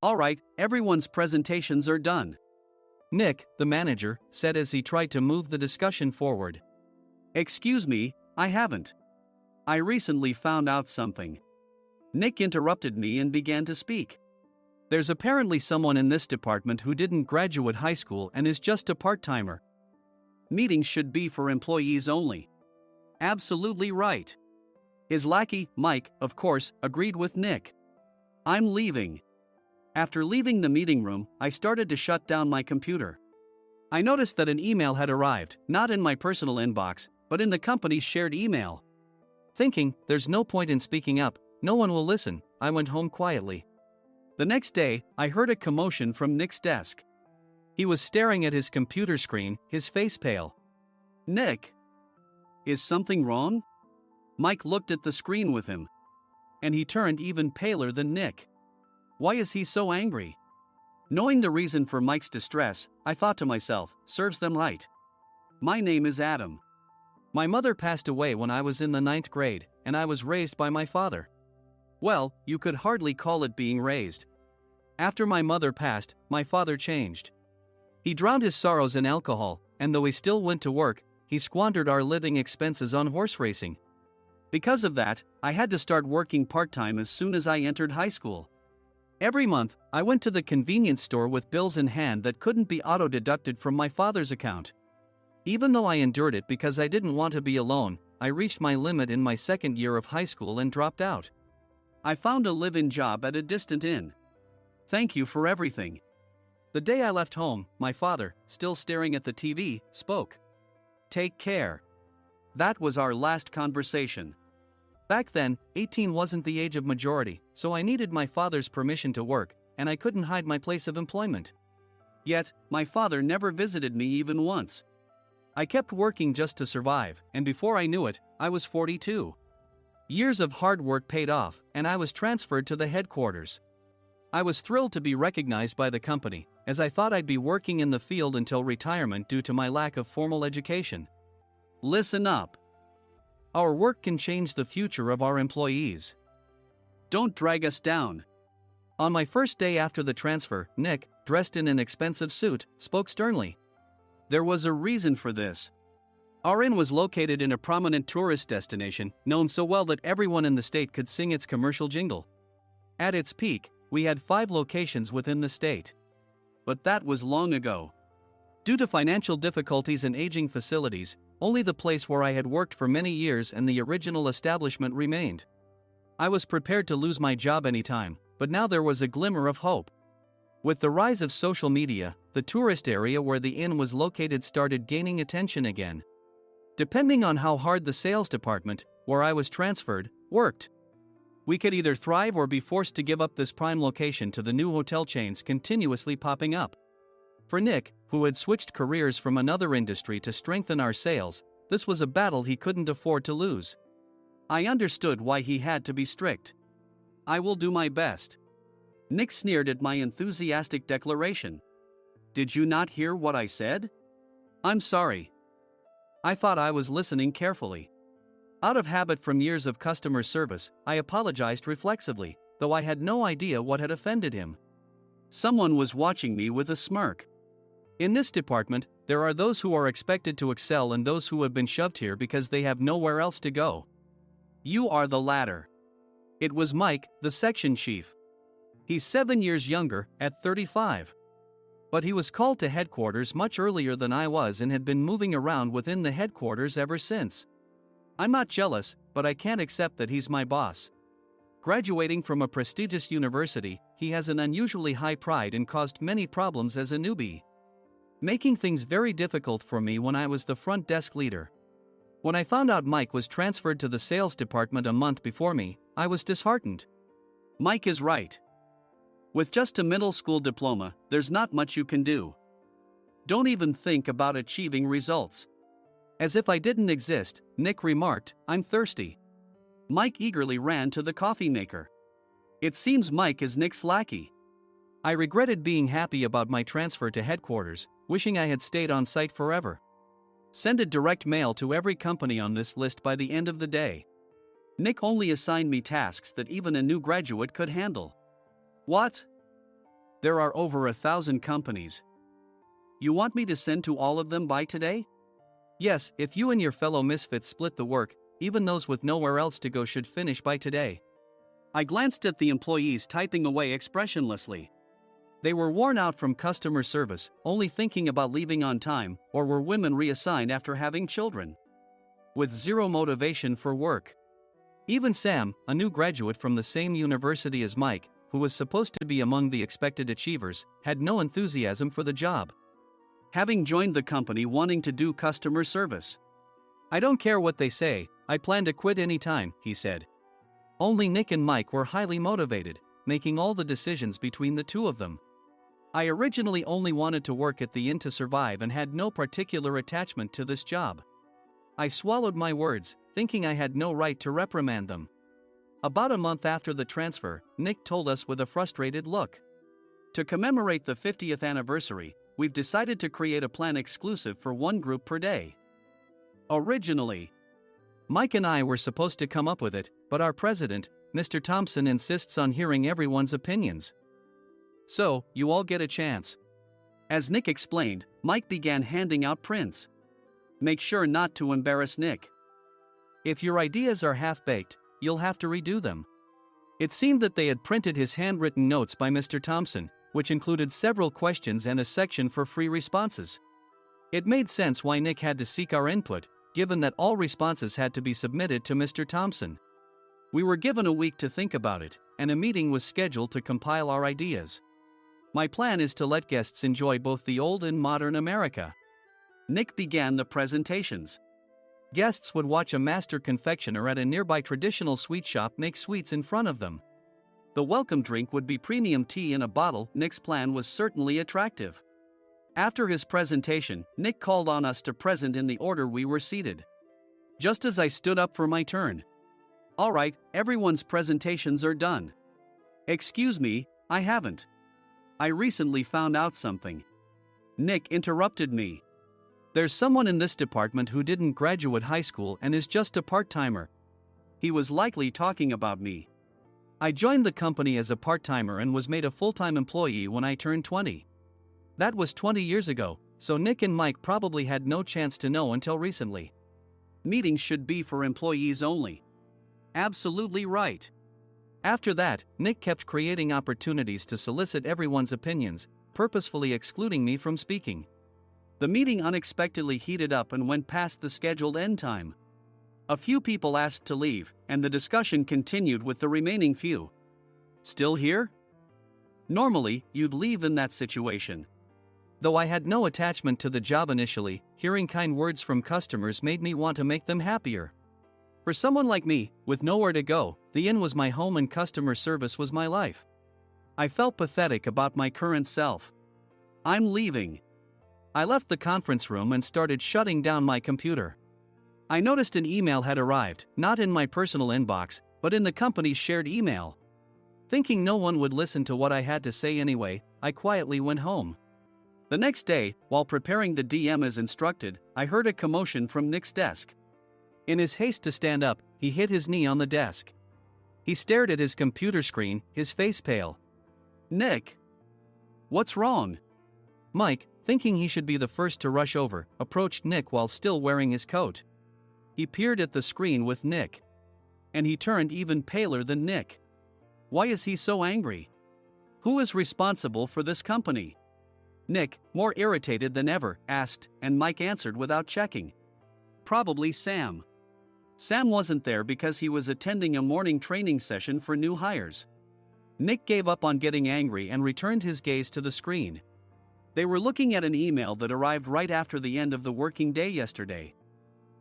All right, everyone's presentations are done. Nick, the manager, said as he tried to move the discussion forward. Excuse me, I haven't. I recently found out something. Nick interrupted me and began to speak. There's apparently someone in this department who didn't graduate high school and is just a part-timer. Meetings should be for employees only. Absolutely right. His lackey, Mike, of course, agreed with Nick. I'm leaving. After leaving the meeting room, I started to shut down my computer. I noticed that an email had arrived, not in my personal inbox, but in the company's shared email. Thinking, there's no point in speaking up, no one will listen, I went home quietly. The next day, I heard a commotion from Nick's desk. He was staring at his computer screen, his face pale. Nick, is something wrong? Mike looked at the screen with him. And he turned even paler than Nick. Why is he so angry? Knowing the reason for Mike's distress, I thought to myself, serves them right. My name is Adam. My mother passed away when I was in the 9th grade, and I was raised by my father. Well, you could hardly call it being raised. After my mother passed, my father changed. He drowned his sorrows in alcohol, and though he still went to work, he squandered our living expenses on horse racing. Because of that, I had to start working part-time as soon as I entered high school. Every month, I went to the convenience store with bills in hand that couldn't be auto-deducted from my father's account. Even though I endured it because I didn't want to be alone, I reached my limit in my second year of high school and dropped out. I found a live-in job at a distant inn. Thank you for everything. The day I left home, my father, still staring at the TV, spoke. Take care. That was our last conversation. Back then, 18 wasn't the age of majority, so I needed my father's permission to work, and I couldn't hide my place of employment. Yet, my father never visited me even once. I kept working just to survive, and before I knew it, I was 42. Years of hard work paid off, and I was transferred to the headquarters. I was thrilled to be recognized by the company, as I thought I'd be working in the field until retirement due to my lack of formal education. Listen up. Our work can change the future of our employees. Don't drag us down. On my first day after the transfer, Nick, dressed in an expensive suit, spoke sternly. There was a reason for this. Our inn was located in a prominent tourist destination, known so well that everyone in the state could sing its commercial jingle. At its peak, we had 5 locations within the state. But that was long ago. Due to financial difficulties and aging facilities, only the place where I had worked for many years and the original establishment remained. I was prepared to lose my job anytime, but now there was a glimmer of hope. With the rise of social media, the tourist area where the inn was located started gaining attention again. Depending on how hard the sales department, where I was transferred, worked, we could either thrive or be forced to give up this prime location to the new hotel chains continuously popping up. For Nick, who had switched careers from another industry to strengthen our sales, this was a battle he couldn't afford to lose. I understood why he had to be strict. I will do my best. Nick sneered at my enthusiastic declaration. Did you not hear what I said? I'm sorry. I thought I was listening carefully. Out of habit from years of customer service, I apologized reflexively, though I had no idea what had offended him. Someone was watching me with a smirk. In this department, there are those who are expected to excel and those who have been shoved here because they have nowhere else to go. You are the latter. It was Mike, the section chief. He's 7 years younger, at 35. But he was called to headquarters much earlier than I was and had been moving around within the headquarters ever since. I'm not jealous, but I can't accept that he's my boss. Graduating from a prestigious university, he has an unusually high pride and caused many problems as a newbie, making things very difficult for me when I was the front desk leader. When I found out Mike was transferred to the sales department a month before me, I was disheartened. Mike is right. With just a middle school diploma, there's not much you can do. Don't even think about achieving results. As if I didn't exist, Nick remarked, I'm thirsty. Mike eagerly ran to the coffee maker. It seems Mike is Nick's lackey. I regretted being happy about my transfer to headquarters, wishing I had stayed on site forever. Send a direct mail to every company on this list by the end of the day. Nick only assigned me tasks that even a new graduate could handle. What? There are over 1,000 companies. You want me to send to all of them by today? Yes, if you and your fellow misfits split the work, even those with nowhere else to go should finish by today. I glanced at the employees typing away expressionlessly. They were worn out from customer service, only thinking about leaving on time, or were women reassigned after having children. With zero motivation for work. Even Sam, a new graduate from the same university as Mike, who was supposed to be among the expected achievers, had no enthusiasm for the job. Having joined the company wanting to do customer service. I don't care what they say, I plan to quit anytime, he said. Only Nick and Mike were highly motivated, making all the decisions between the two of them. I originally only wanted to work at the inn to survive and had no particular attachment to this job. I swallowed my words, thinking I had no right to reprimand them. About a month after the transfer, Nick told us with a frustrated look. To commemorate the 50th anniversary, we've decided to create a plan exclusive for one group per day. Originally, Mike and I were supposed to come up with it, but our president, Mr. Thompson, insists on hearing everyone's opinions. So, you all get a chance. As Nick explained, Mike began handing out prints. Make sure not to embarrass Nick. If your ideas are half-baked, you'll have to redo them. It seemed that they had printed his handwritten notes by Mr. Thompson, which included several questions and a section for free responses. It made sense why Nick had to seek our input, given that all responses had to be submitted to Mr. Thompson. We were given a week to think about it, and a meeting was scheduled to compile our ideas. My plan is to let guests enjoy both the old and modern America. Nick began the presentations. Guests would watch a master confectioner at a nearby traditional sweet shop make sweets in front of them. The welcome drink would be premium tea in a bottle. Nick's plan was certainly attractive. After his presentation, Nick called on us to present in the order we were seated. Just as I stood up for my turn. All right, everyone's presentations are done. Excuse me, I haven't. I recently found out something. Nick interrupted me. There's someone in this department who didn't graduate high school and is just a part-timer. He was likely talking about me. I joined the company as a part-timer and was made a full-time employee when I turned 20. That was 20 years ago, so Nick and Mike probably had no chance to know until recently. Meetings should be for employees only. Absolutely right. After that, Nick kept creating opportunities to solicit everyone's opinions, purposefully excluding me from speaking. The meeting unexpectedly heated up and went past the scheduled end time. A few people asked to leave, and the discussion continued with the remaining few. Still here? Normally, you'd leave in that situation. Though I had no attachment to the job initially, hearing kind words from customers made me want to make them happier. For someone like me, with nowhere to go, the inn was my home and customer service was my life. I felt pathetic about my current self. I'm leaving. I left the conference room and started shutting down my computer. I noticed an email had arrived, not in my personal inbox, but in the company's shared email. Thinking no one would listen to what I had to say anyway, I quietly went home. The next day, while preparing the DM as instructed, I heard a commotion from Nick's desk. In his haste to stand up, he hit his knee on the desk. He stared at his computer screen, his face pale. Nick! What's wrong? Mike, thinking he should be the first to rush over, approached Nick while still wearing his coat. He peered at the screen with Nick. And he turned even paler than Nick. Why is he so angry? Who is responsible for this company? Nick, more irritated than ever, asked, and Mike answered without checking. Probably Sam. Sam wasn't there because he was attending a morning training session for new hires. Nick gave up on getting angry and returned his gaze to the screen. They were looking at an email that arrived right after the end of the working day yesterday.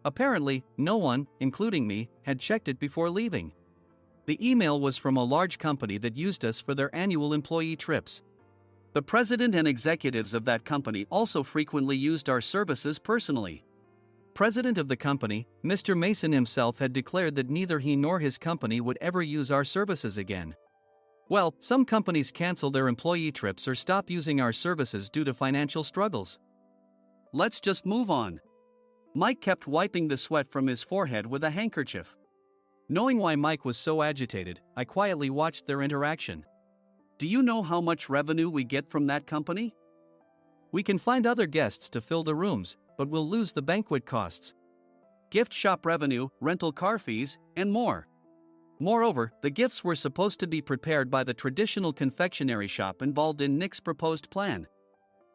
Apparently, no one, including me, had checked it before leaving. The email was from a large company that used us for their annual employee trips. The president and executives of that company also frequently used our services personally. President of the company, Mr. Mason himself had declared that neither he nor his company would ever use our services again. Well, some companies cancel their employee trips or stop using our services due to financial struggles. Let's just move on. Mike kept wiping the sweat from his forehead with a handkerchief. Knowing why Mike was so agitated, I quietly watched their interaction. Do you know how much revenue we get from that company? We can find other guests to fill the rooms, but we'll lose the banquet costs. Gift shop revenue, rental car fees, and more. Moreover, the gifts were supposed to be prepared by the traditional confectionery shop involved in Nick's proposed plan.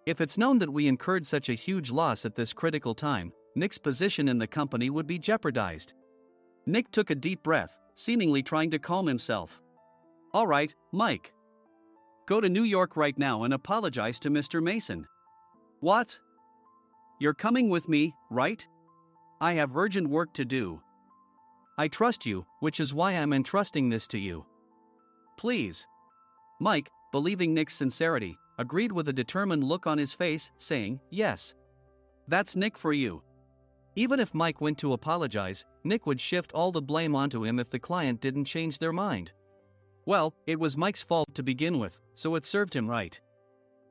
If it's known that we incurred such a huge loss at this critical time, Nick's position in the company would be jeopardized. Nick took a deep breath, seemingly trying to calm himself. All right, Mike. Go to New York right now and apologize to Mr. Mason. What? You're coming with me, right? I have urgent work to do. I trust you, which is why I'm entrusting this to you. Please. Mike, believing Nick's sincerity, agreed with a determined look on his face, saying, yes. That's Nick for you. Even if Mike went to apologize, Nick would shift all the blame onto him if the client didn't change their mind. Well, it was Mike's fault to begin with, so it served him right.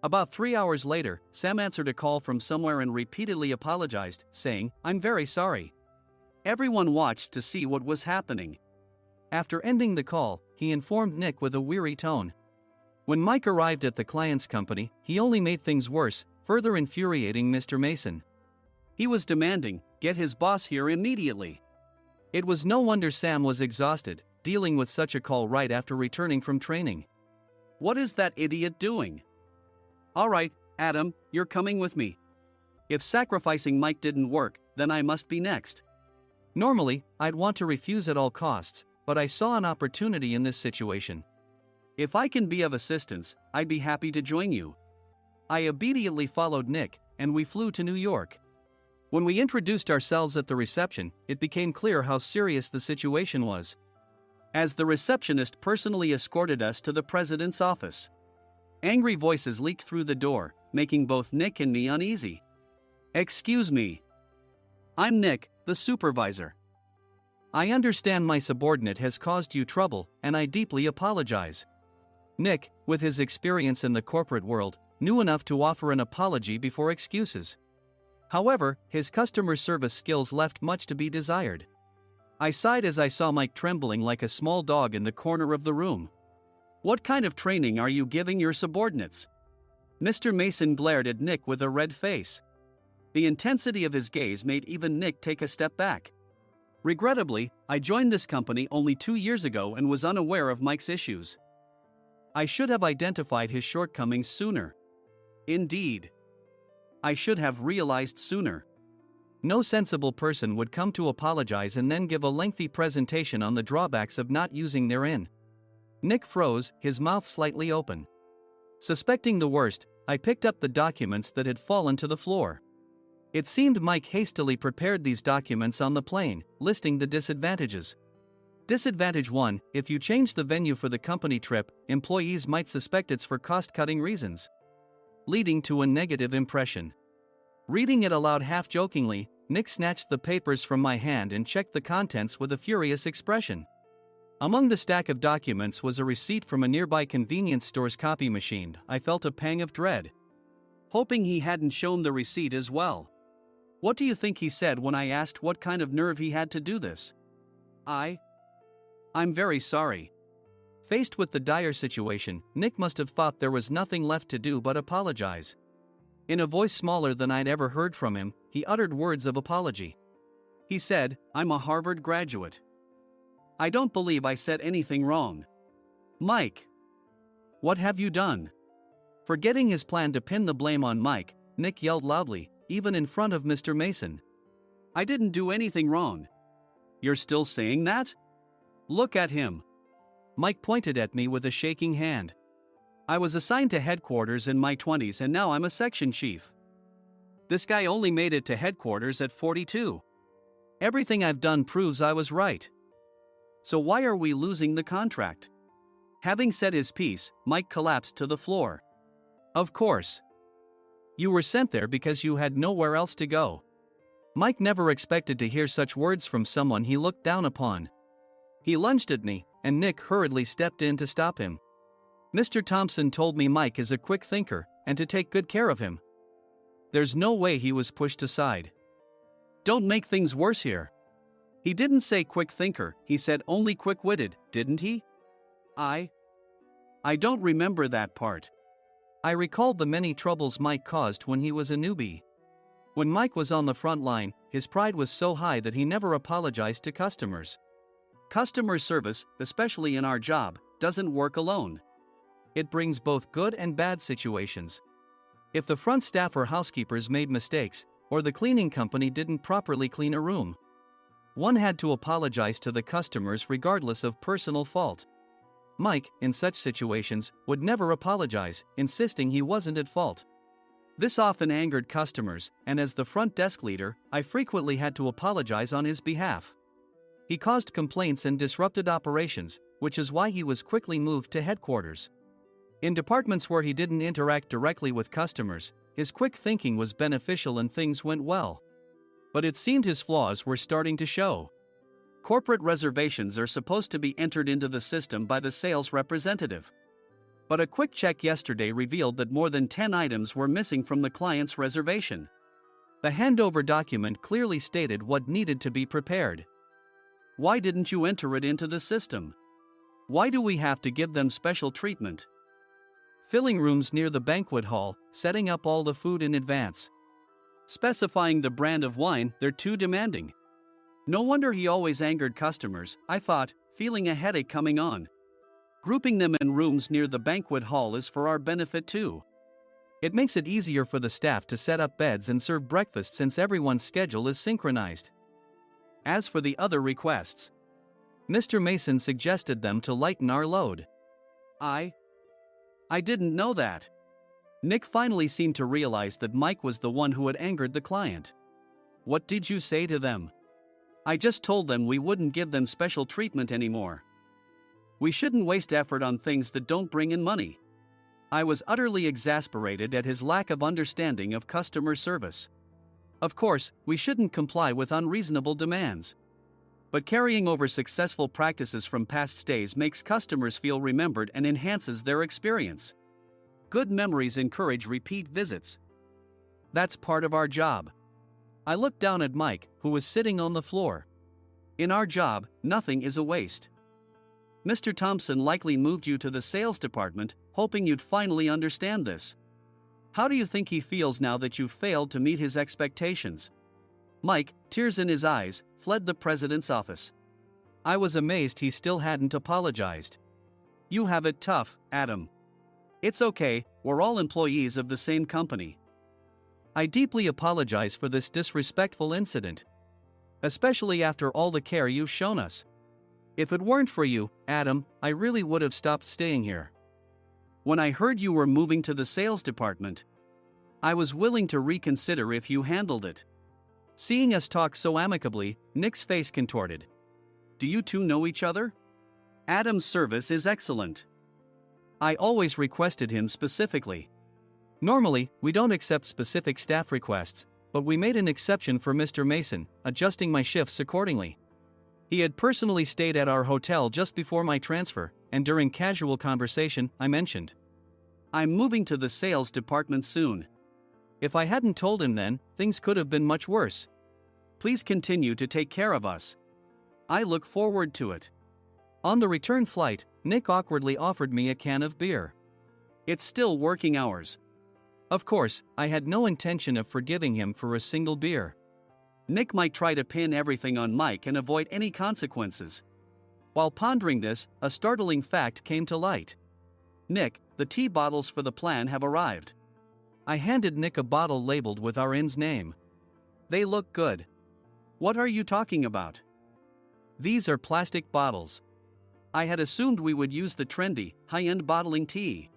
About 3 hours later, Sam answered a call from somewhere and repeatedly apologized, saying, I'm very sorry. Everyone watched to see what was happening. After ending the call, he informed Nick with a weary tone. When Mike arrived at the client's company, he only made things worse, further infuriating Mr. Mason. He was demanding, get his boss here immediately. It was no wonder Sam was exhausted, dealing with such a call right after returning from training. What is that idiot doing? All right, Adam, you're coming with me. If sacrificing Mike didn't work, then I must be next. Normally, I'd want to refuse at all costs, but I saw an opportunity in this situation. If I can be of assistance, I'd be happy to join you. I immediately followed Nick, and we flew to New York. When we introduced ourselves at the reception, it became clear how serious the situation was. As the receptionist personally escorted us to the president's office. Angry voices leaked through the door, making both Nick and me uneasy. Excuse me. I'm Nick, the supervisor. I understand my subordinate has caused you trouble, and I deeply apologize. Nick, with his experience in the corporate world, knew enough to offer an apology before excuses. However, his customer service skills left much to be desired. I sighed as I saw Mike trembling like a small dog in the corner of the room. What kind of training are you giving your subordinates? Mr. Mason glared at Nick with a red face. The intensity of his gaze made even Nick take a step back. Regrettably, I joined this company only 2 years ago and was unaware of Mike's issues. I should have identified his shortcomings sooner. Indeed. I should have realized sooner. No sensible person would come to apologize and then give a lengthy presentation on the drawbacks of not using their in. Nick froze, his mouth slightly open. Suspecting the worst, I picked up the documents that had fallen to the floor. It seemed Mike hastily prepared these documents on the plane, listing the disadvantages. Disadvantage 1: if you change the venue for the company trip, employees might suspect it's for cost-cutting reasons, leading to a negative impression. Reading it aloud half-jokingly, Nick snatched the papers from my hand and checked the contents with a furious expression. Among the stack of documents was a receipt from a nearby convenience store's copy machine. I felt a pang of dread, hoping he hadn't shown the receipt as well. What do you think he said when I asked what kind of nerve he had to do this? I'm very sorry. Faced with the dire situation, Nick must have thought there was nothing left to do but apologize. In a voice smaller than I'd ever heard from him, he uttered words of apology. He said, I'm a Harvard graduate. I don't believe I said anything wrong. Mike, what have you done? Forgetting his plan to pin the blame on Mike, Nick yelled loudly, even in front of Mr. Mason. I didn't do anything wrong. You're still saying that? Look at him. Mike pointed at me with a shaking hand. I was assigned to headquarters in my 20s and now I'm a section chief. This guy only made it to headquarters at 42. Everything I've done proves I was right. So why are we losing the contract? Having said his piece, Mike collapsed to the floor. Of course. You were sent there because you had nowhere else to go. Mike never expected to hear such words from someone he looked down upon. He lunged at me, and Nick hurriedly stepped in to stop him. Mr. Thompson told me Mike is a quick thinker, and to take good care of him. There's no way he was pushed aside. Don't make things worse here. He didn't say quick thinker, he said only quick-witted, didn't he? I don't remember that part. I recalled the many troubles Mike caused when he was a newbie. When Mike was on the front line, his pride was so high that he never apologized to customers. Customer service, especially in our job, doesn't work alone. It brings both good and bad situations. If the front staff or housekeepers made mistakes, or the cleaning company didn't properly clean a room, one had to apologize to the customers regardless of personal fault. Mike, in such situations, would never apologize, insisting he wasn't at fault. This often angered customers, and as the front desk leader, I frequently had to apologize on his behalf. He caused complaints and disrupted operations, which is why he was quickly moved to headquarters. In departments where he didn't interact directly with customers, his quick thinking was beneficial and things went well. But it seemed his flaws were starting to show. Corporate reservations are supposed to be entered into the system by the sales representative. But a quick check yesterday revealed that more than 10 items were missing from the client's reservation. The handover document clearly stated what needed to be prepared. Why didn't you enter it into the system? Why do we have to give them special treatment? Filling rooms near the banquet hall, setting up all the food in advance. Specifying the brand of wine, they're too demanding. No wonder he always angered customers, I thought, feeling a headache coming on. Grouping them in rooms near the banquet hall is for our benefit too. It makes it easier for the staff to set up beds and serve breakfast since everyone's schedule is synchronized. As for the other requests, Mr. Mason suggested them to lighten our load. I didn't know that. Nick finally seemed to realize that Mike was the one who had angered the client. What did you say to them? I just told them we wouldn't give them special treatment anymore. We shouldn't waste effort on things that don't bring in money. I was utterly exasperated at his lack of understanding of customer service. Of course, we shouldn't comply with unreasonable demands. But carrying over successful practices from past stays makes customers feel remembered and enhances their experience. Good memories encourage repeat visits. That's part of our job. I looked down at Mike, who was sitting on the floor. In our job, nothing is a waste. Mr. Thompson likely moved you to the sales department, hoping you'd finally understand this. How do you think he feels now that you've failed to meet his expectations? Mike, tears in his eyes, fled the president's office. I was amazed he still hadn't apologized. You have it tough, Adam. It's okay, we're all employees of the same company. I deeply apologize for this disrespectful incident. Especially after all the care you've shown us. If it weren't for you, Adam, I really would have stopped staying here. When I heard you were moving to the sales department, I was willing to reconsider if you handled it. Seeing us talk so amicably, Nick's face contorted. Do you two know each other? Adam's service is excellent. I always requested him specifically. Normally, we don't accept specific staff requests, but we made an exception for Mr. Mason, adjusting my shifts accordingly. He had personally stayed at our hotel just before my transfer, and during casual conversation, I mentioned, I'm moving to the sales department soon. If I hadn't told him then, things could have been much worse. Please continue to take care of us. I look forward to it. On the return flight, Nick awkwardly offered me a can of beer. It's still working hours. Of course, I had no intention of forgiving him for a single beer. Nick might try to pin everything on Mike and avoid any consequences. While pondering this, a startling fact came to light. Nick, the tea bottles for the plan have arrived. I handed Nick a bottle labeled with our inn's name. They look good. What are you talking about? These are plastic bottles. I had assumed we would use the trendy, high-end bottling tea.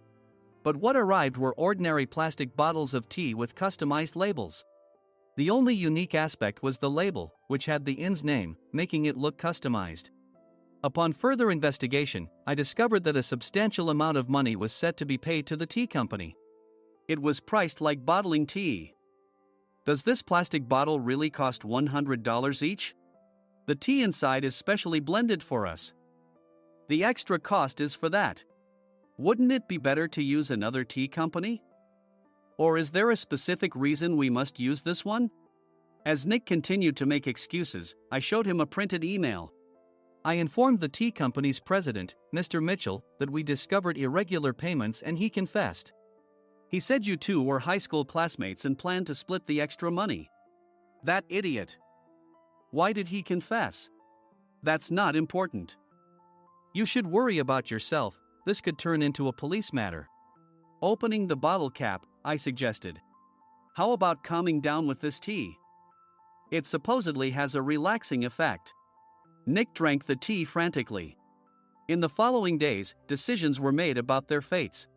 But what arrived were ordinary plastic bottles of tea with customized labels. The only unique aspect was the label, which had the inn's name, making it look customized. Upon further investigation, I discovered that a substantial amount of money was set to be paid to the tea company. It was priced like bottling tea. Does this plastic bottle really cost $100 each? The tea inside is specially blended for us. The extra cost is for that. Wouldn't it be better to use another tea company? Or is there a specific reason we must use this one? As Nick continued to make excuses, I showed him a printed email. I informed the tea company's president, Mr. Mitchell, that we discovered irregular payments and he confessed. He said you two were high school classmates and planned to split the extra money. That idiot. Why did he confess? That's not important. You should worry about yourself, this could turn into a police matter. Opening the bottle cap, I suggested. How about calming down with this tea? It supposedly has a relaxing effect. Nick drank the tea frantically. In the following days, decisions were made about their fates.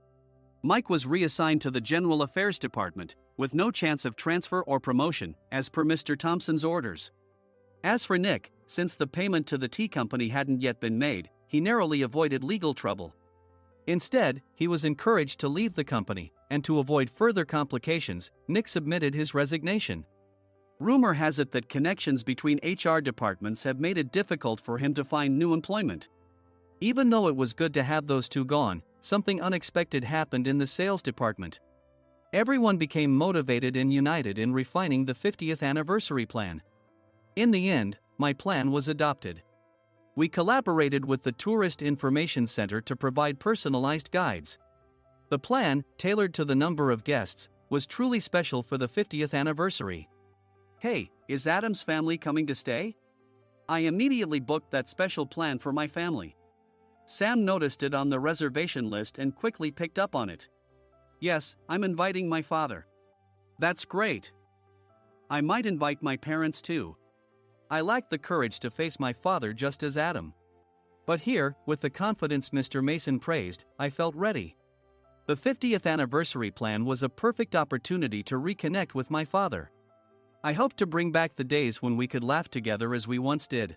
Mike was reassigned to the General Affairs Department, with no chance of transfer or promotion, as per Mr. Thompson's orders. As for Nick, since the payment to the tea company hadn't yet been made, he narrowly avoided legal trouble. Instead, he was encouraged to leave the company, and to avoid further complications, Nick submitted his resignation. Rumor has it that connections between HR departments have made it difficult for him to find new employment. Even though it was good to have those two gone, something unexpected happened in the sales department. Everyone became motivated and united in refining the 50th anniversary plan. In the end, my plan was adopted. We collaborated with the Tourist Information Center to provide personalized guides. The plan, tailored to the number of guests, was truly special for the 50th anniversary. Hey, is Adam's family coming to stay? I immediately booked that special plan for my family. Sam noticed it on the reservation list and quickly picked up on it. Yes, I'm inviting my father. That's great. I might invite my parents too. I lacked the courage to face my father just as Adam. But here, with the confidence Mr. Mason praised, I felt ready. The 50th anniversary plan was a perfect opportunity to reconnect with my father. I hoped to bring back the days when we could laugh together as we once did.